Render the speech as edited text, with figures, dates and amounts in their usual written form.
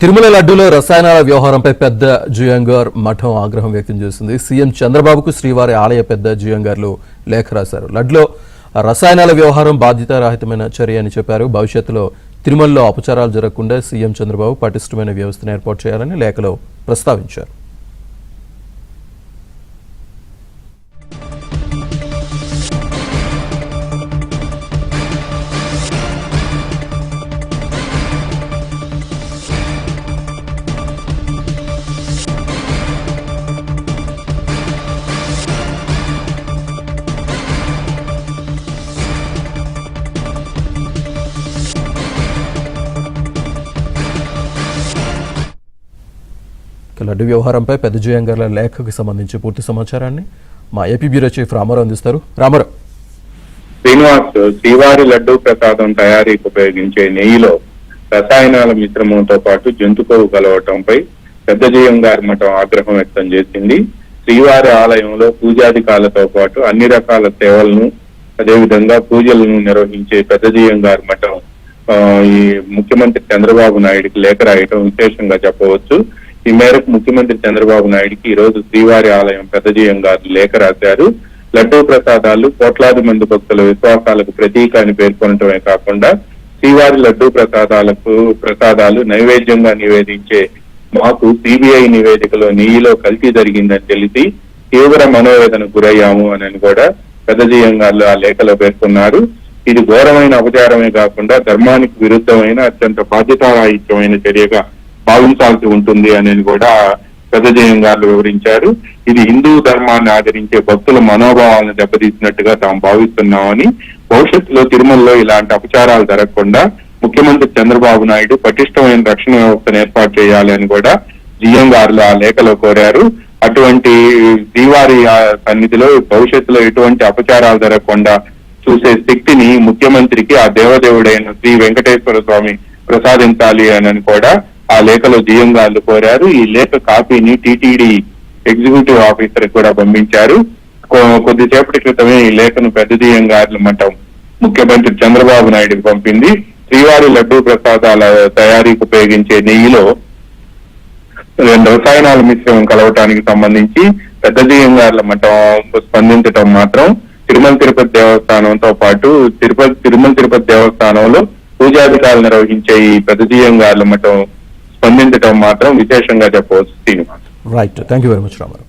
తిరుమల లడ్డూలో రసాయనాల వ్యవహారంపై పెద్ద జియంగార్ మఠం ఆగ్రహం వ్యక్తం చేసింది. సీఎం చంద్రబాబుకు శ్రీవారి ఆలయ పెద్ద జియంగార్లు లేఖ రాశారు. లడ్డులో రసాయనాల వ్యవహారం బాధ్యతారహితమైన చర్య అని చెప్పారు. భవిష్యత్తులో తిరుమలలో అపచారాలు జరగకుండా సీఎం చంద్రబాబు పటిష్టమైన వ్యవస్థను ఏర్పాటు చేయాలని లేఖలో ప్రస్తావించారు. లడ్డు వ్యవహారంపై పెద్ద జియంగార్ల లేఖకు సంబంధించి పూర్తి సమాచారాన్ని మా ఏపీ బ్యూరో చీఫ్ రామారావు అందిస్తారు. రామారావు. శ్రీనివాస్, శ్రీవారి లడ్డూ ప్రసాదం తయారీకి ఉపయోగించే నెయ్యిలో రసాయనాల మిశ్రమంతో పాటు జంతు కొవ్వు కలవటంపై పెద్ద జియంగార్ మఠం ఆగ్రహం వ్యక్తం చేసింది. శ్రీవారి ఆలయంలో పూజాధికాలతో పాటు అన్ని రకాల సేవలను అదేవిధంగా పూజలను నిర్వహించే పెద్ద జియంగార్ మఠం ఈ ముఖ్యమంత్రి చంద్రబాబు నాయుడికి లేఖ రాయటం విశేషంగా చెప్పవచ్చు. ఈ మేరకు ముఖ్యమంత్రి చంద్రబాబు నాయుడికి ఈ రోజు శ్రీవారి ఆలయం పెద్ద జియంగార్లు లేఖ రాశారు. లడ్డూ ప్రసాదాలు కోట్లాది మంది భక్తుల విశ్వాసాలకు ప్రతీక అని పేర్కొనటమే కాకుండా శ్రీవారి లడ్డూ ప్రసాదాలు నైవేద్యంగా నివేదించే మాకు సిబిఐ నివేదికలో నెయ్యిలో కల్తీ జరిగిందని తెలిసి తీవ్ర మనోవేదనకు గురయ్యాము అని కూడా పెద్ద జియంగార్లు ఆ లేఖలో పేర్కొన్నారు. ఇది ఘోరమైన అపచారమే కాకుండా ధర్మానికి విరుద్ధమైన అత్యంత బాధ్యతారాహిత్యమైన చర్యగా భావించాల్సి ఉంటుంది అనేది కూడా పెద్ద జియంగార్లు వివరించారు. ఇది హిందూ ధర్మాన్ని ఆదరించే భక్తుల మనోభావాలను దెబ్బతీసినట్టుగా తాము భావిస్తున్నామని, భవిష్యత్తులో తిరుమలలో ఇలాంటి అపచారాలు జరగకుండా ముఖ్యమంత్రి చంద్రబాబు నాయుడు పటిష్టమైన రక్షణ వ్యవస్థను ఏర్పాటు చేయాలి అని కూడా జియంగార్లు ఆ లేఖలో కోరారు. అటువంటి శ్రీవారి సన్నిధిలో భవిష్యత్తులో ఎటువంటి అపచారాలు జరగకుండా చూసే శక్తిని ముఖ్యమంత్రికి ఆ దేవదేవుడైన శ్రీ వెంకటేశ్వర స్వామి ప్రసాదించాలి అని కూడా ఆ లేఖలో జియంగార్లు కోరారు. ఈ లేఖ కాపీని టీటీడీ ఎగ్జిక్యూటివ్ ఆఫీసర్ కూడా పంపించారు. కొద్దిసేపటి క్రితమే ఈ లేఖను పెద్ద జియంగార్ల మఠం ముఖ్యమంత్రి చంద్రబాబు నాయుడుకి పంపింది. శ్రీవారి లడ్డూ ప్రసాదాల తయారీకి ఉపయోగించే నెయ్యిలో రసాయనాల మిశ్రమం కలవటానికి సంబంధించి పెద్ద జియంగార్ల మఠం స్పందించడం మాత్రం తిరుమల తిరుపతి దేవస్థానంతో పాటు తిరుమల తిరుపతి దేవస్థానంలో పూజాధికారులు నిర్వహించే ఈ పెద్ద జియంగార్ల మఠం స్పందించడం మాత్రం విశేషంగా చెప్పవచ్చు. Right, thank you very much Ramarao.